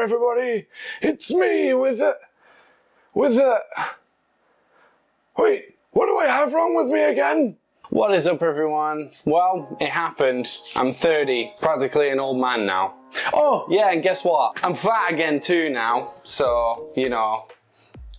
everybody, it's me with the... Wait, what do I have wrong with me again? What is up, everyone? Well, it happened. I'm 30, practically an old man now. Oh, yeah, and guess what? I'm fat again too now, so, you know,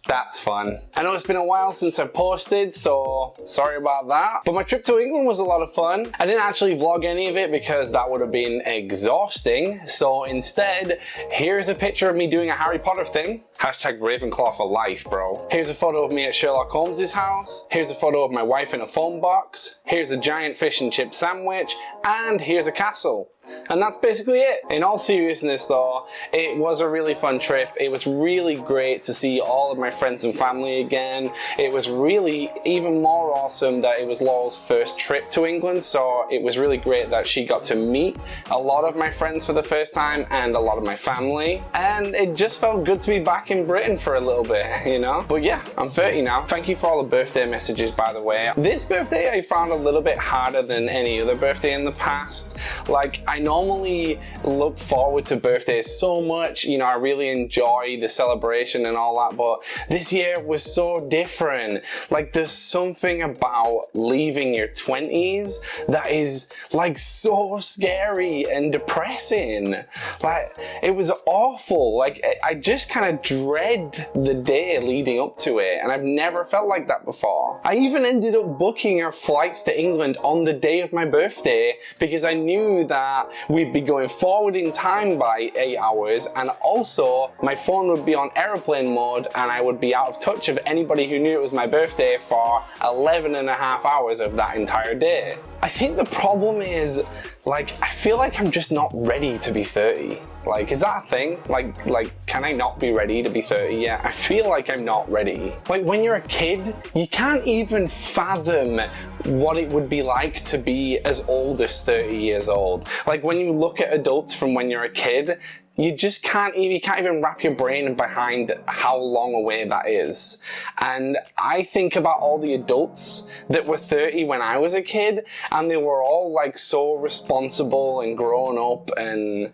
that's fun. I know it's been a while since I've posted, so sorry about that. But my trip to England was a lot of fun. I didn't actually vlog any of it because that would have been exhausting. So instead, here's a picture of me doing a Harry Potter thing. Hashtag Ravenclaw for life, bro. Here's a photo of me at Sherlock Holmes' house. Here's a photo of my wife in a phone box. Here's a giant fish and chip sandwich. And here's a castle. And that's basically it. In all seriousness though, it was a really fun trip. It was really great to see all of my friends and family again. It was really even more awesome that it was Laurel's first trip to England, so it was really great that she got to meet a lot of my friends for the first time and a lot of my family. And it just felt good to be back in Britain for a little bit, you know? But yeah, I'm 30 now. Thank you for all the birthday messages, by the way. This birthday I found a little bit harder than any other birthday in the past. Like, I normally look forward to birthdays so much, you know, I really enjoy the celebration and all that, but this year was so different. Like, there's something about leaving your 20s that is like so scary and depressing. Like, it was awful. Like, I just kind of dread the day leading up to it, and I've never felt like that before. I even ended up booking our flights to England on the day of my birthday because I knew that we'd be going forward in time by 8 hours, and also my phone would be on airplane mode and I would be out of touch of anybody who knew it was my birthday for 11 and a half hours of that entire day. I think the problem is, like, I feel like I'm just not ready to be 30. Like, is that a thing? Like, can I not be ready to be 30 yet? I feel like I'm not ready. Like, when you're a kid, you can't even fathom what it would be like to be as old as 30 years old. Like, when you look at adults from when you're a kid, you just can't even wrap your brain behind how long away that is. And I think about all the adults that were 30 when I was a kid, and they were all like so responsible and grown up, and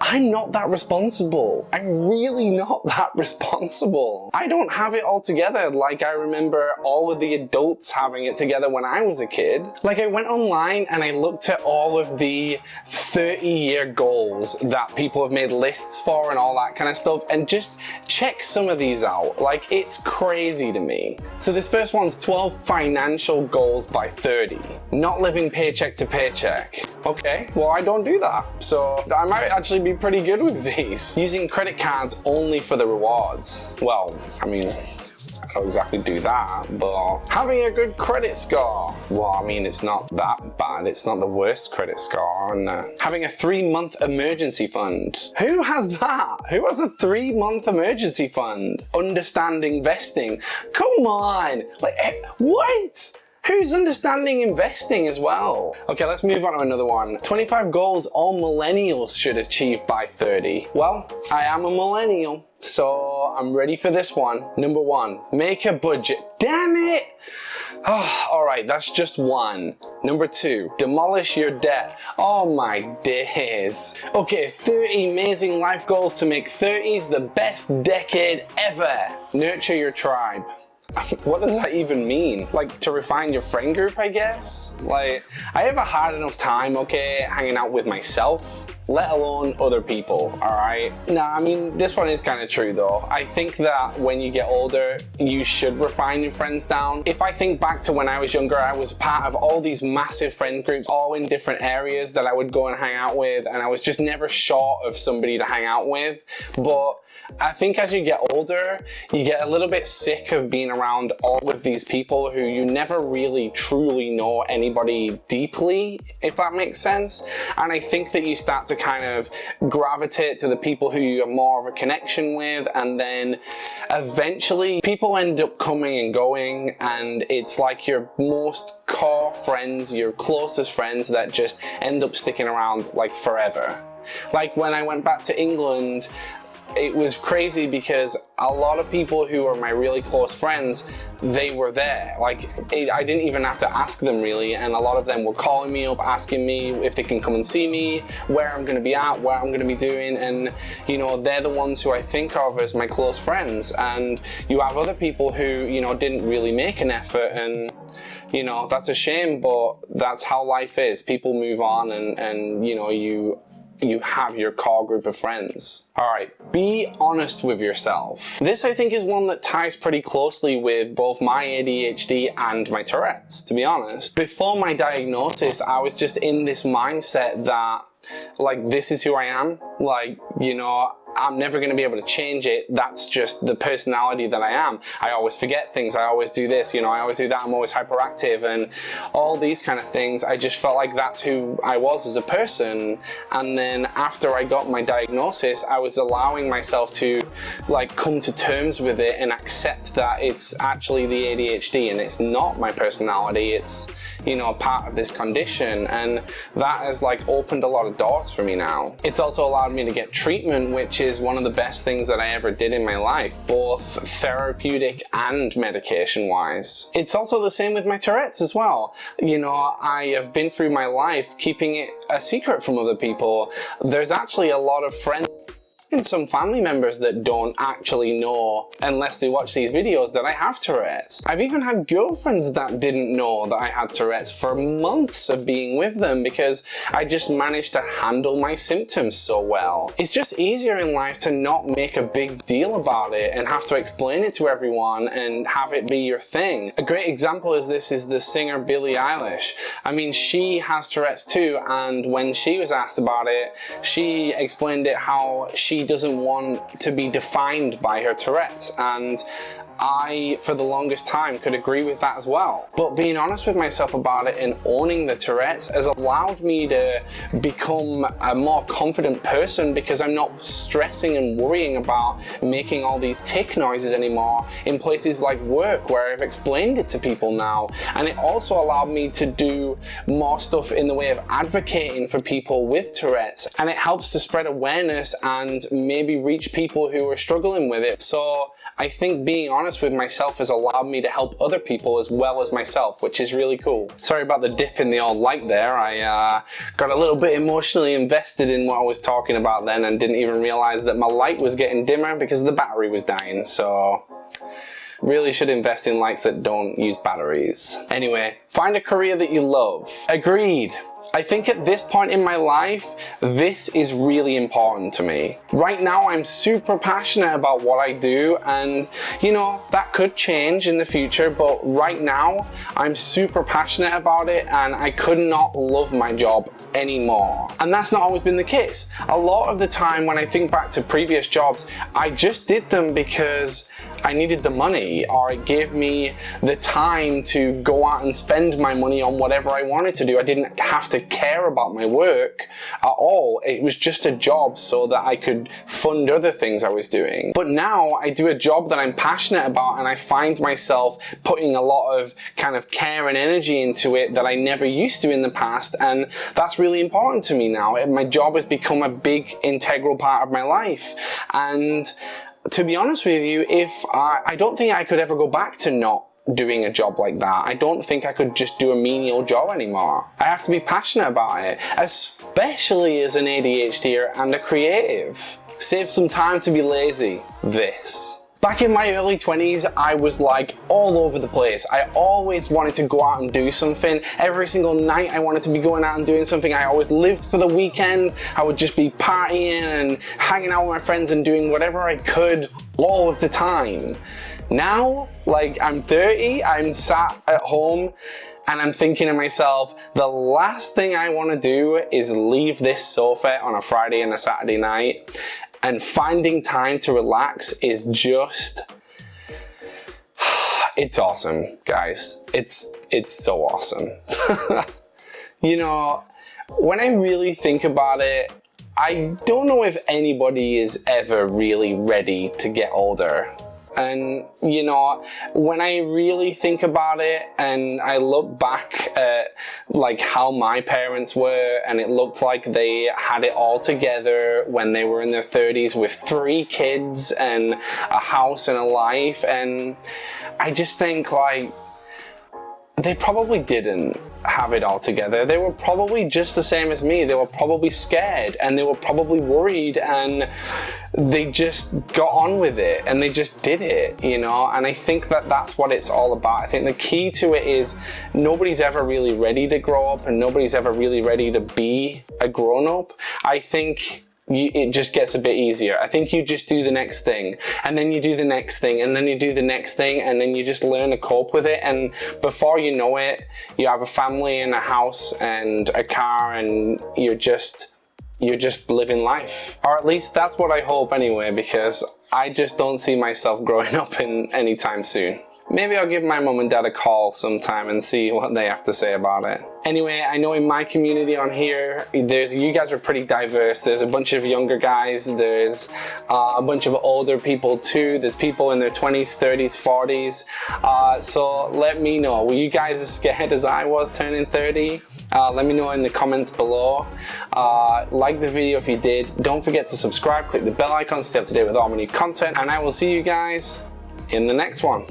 I'm not that responsible. I'm really not that responsible. I don't have it all together like I remember all of the adults having it together when I was a kid. Like, I went online and I looked at all of the 30-year goals that people have made lists for and all that kind of stuff, and just check some of these out. Like, it's crazy to me. So this first one's 12 financial goals by 30. Not living paycheck to paycheck. Okay, well, I don't do that. So I might actually be pretty good with these. Using credit cards only for the rewards. Well, I mean, I don't exactly do that, but having a good credit score. Well, I mean, it's not that bad. It's not the worst credit score. And having a 3-month emergency fund. Who has that? Who has a 3-month emergency fund? Understand investing. Come on, like, what? Who's understanding investing as well? Okay, let's move on to another one. 25 goals all millennials should achieve by 30. Well, I am a millennial, so I'm ready for this one. Number 1, make a budget. Damn it! Oh, alright, that's just one. Number 2, demolish your debt. Oh my days. Okay, 30 amazing life goals to make 30s the best decade ever. Nurture your tribe. What does that even mean? Like, to refine your friend group, I guess? Like, I have a hard enough time, okay, hanging out with myself, let alone other people, alright? Nah, I mean, this one is kind of true though. I think that when you get older, you should refine your friends down. If I think back to when I was younger, I was part of all these massive friend groups, all in different areas that I would go and hang out with, and I was just never short of somebody to hang out with. But I think as you get older, you get a little bit sick of being around all of these people who you never really truly know anybody deeply, if that makes sense. And I think that you start to kind of gravitate to the people who you have more of a connection with, and then eventually people end up coming and going, and it's like your most core friends, your closest friends, that just end up sticking around like forever. Like, when I went back to England, it was crazy because a lot of people who are my really close friends, they were there. Like, I didn't even have to ask them really, and a lot of them were calling me up, asking me if they can come and see me, where I'm gonna be at, what I'm gonna be doing, and you know, they're the ones who I think of as my close friends. And you have other people who, you know, didn't really make an effort, and you know, that's a shame, but that's how life is. People move on, and you know, you have your core group of friends. All right, be honest with yourself. This, I think, is one that ties pretty closely with both my ADHD and my Tourette's, to be honest. Before my diagnosis, I was just in this mindset that, like, this is who I am. Like, you know, I'm never going to be able to change it. That's just the personality that I am. I always forget things. I always do this, you know, I always do that. I'm always hyperactive and all these kind of things. I just felt like that's who I was as a person. And then after I got my diagnosis, I was allowing myself to like come to terms with it and accept that it's actually the ADHD and it's not my personality. It's, you know, part of this condition. And that has like opened a lot of doors for me now. It's also allowed me to get treatment, which is one of the best things that I ever did in my life, both therapeutic and medication wise. It's also the same with my Tourette's as well. You know, I have been through my life keeping it a secret from other people. There's actually a lot of friends and some family members that don't actually know, unless they watch these videos, that I have Tourette's. I've even had girlfriends that didn't know that I had Tourette's for months of being with them because I just managed to handle my symptoms so well. It's just easier in life to not make a big deal about it and have to explain it to everyone and have it be your thing. A great example is the singer Billie Eilish. I mean, she has Tourette's too, and when she was asked about it, she explained it how she doesn't want to be defined by her Tourette's, and I, for the longest time, could agree with that as well. But being honest with myself about it and owning the Tourette's has allowed me to become a more confident person because I'm not stressing and worrying about making all these tick noises anymore in places like work where I've explained it to people now. And it also allowed me to do more stuff in the way of advocating for people with Tourette's. And it helps to spread awareness and maybe reach people who are struggling with it. So I think being honest with myself has allowed me to help other people as well as myself, which is really cool. Sorry about the dip in the old light there. I got a little bit emotionally invested in what I was talking about then and didn't even realize that my light was getting dimmer because the battery was dying. So really should invest in lights that don't use batteries. Anyway, find a career that you love. Agreed. I think at this point in my life, this is really important to me. Right now, I'm super passionate about what I do, and you know, that could change in the future, but right now, I'm super passionate about it and I could not love my job anymore. And that's not always been the case. A lot of the time when I think back to previous jobs, I just did them because I needed the money, or it gave me the time to go out and spend my money on whatever I wanted to do. I didn't have to care about my work at all. It was just a job so that I could fund other things I was doing. But now I do a job that I'm passionate about and I find myself putting a lot of kind of care and energy into it that I never used to in the past, and that's really important to me now. My job has become a big integral part of my life, and to be honest with you, I don't think I could ever go back to not doing a job like that. I don't think I could just do a menial job anymore. I have to be passionate about it, especially as an ADHDer and a creative. Save some time to be lazy. This. Back in my early 20s, I was like all over the place. I always wanted to go out and do something. Every single night I wanted to be going out and doing something. I always lived for the weekend. I would just be partying and hanging out with my friends and doing whatever I could all of the time. Now, like, I'm 30, I'm sat at home and I'm thinking to myself, the last thing I want to do is leave this sofa on a Friday and a Saturday night. And finding time to relax is just, it's awesome, guys. It's so awesome. You know, when I really think about it, I don't know if anybody is ever really ready to get older. And you know, when I really think about it and I look back at like how my parents were, and it looked like they had it all together when they were in their 30s with 3 kids and a house and a life, and I just think like they probably didn't have it all together. They were probably just the same as me. They were probably scared and they were probably worried, and they just got on with it and they just did it, you know. And I think that that's what it's all about. I think the key to it is nobody's ever really ready to grow up, and nobody's ever really ready to be a grown-up. I think it just gets a bit easier. I think you just do the next thing, and then you do the next thing, and then you do the next thing, and then you just learn to cope with it, and before you know it, you have a family and a house and a car, and you're just living life. Or at least that's what I hope anyway, because I just don't see myself growing up in anytime soon. Maybe I'll give my mum and dad a call sometime and see what they have to say about it. Anyway, I know in my community on here, you guys are pretty diverse. There's a bunch of younger guys, there's a bunch of older people too. There's people in their 20s, 30s, 40s. So let me know, were you guys as scared as I was turning 30? Let me know in the comments below. Like the video if you did. Don't forget to subscribe, click the bell icon to stay up to date with all my new content, and I will see you guys in the next one.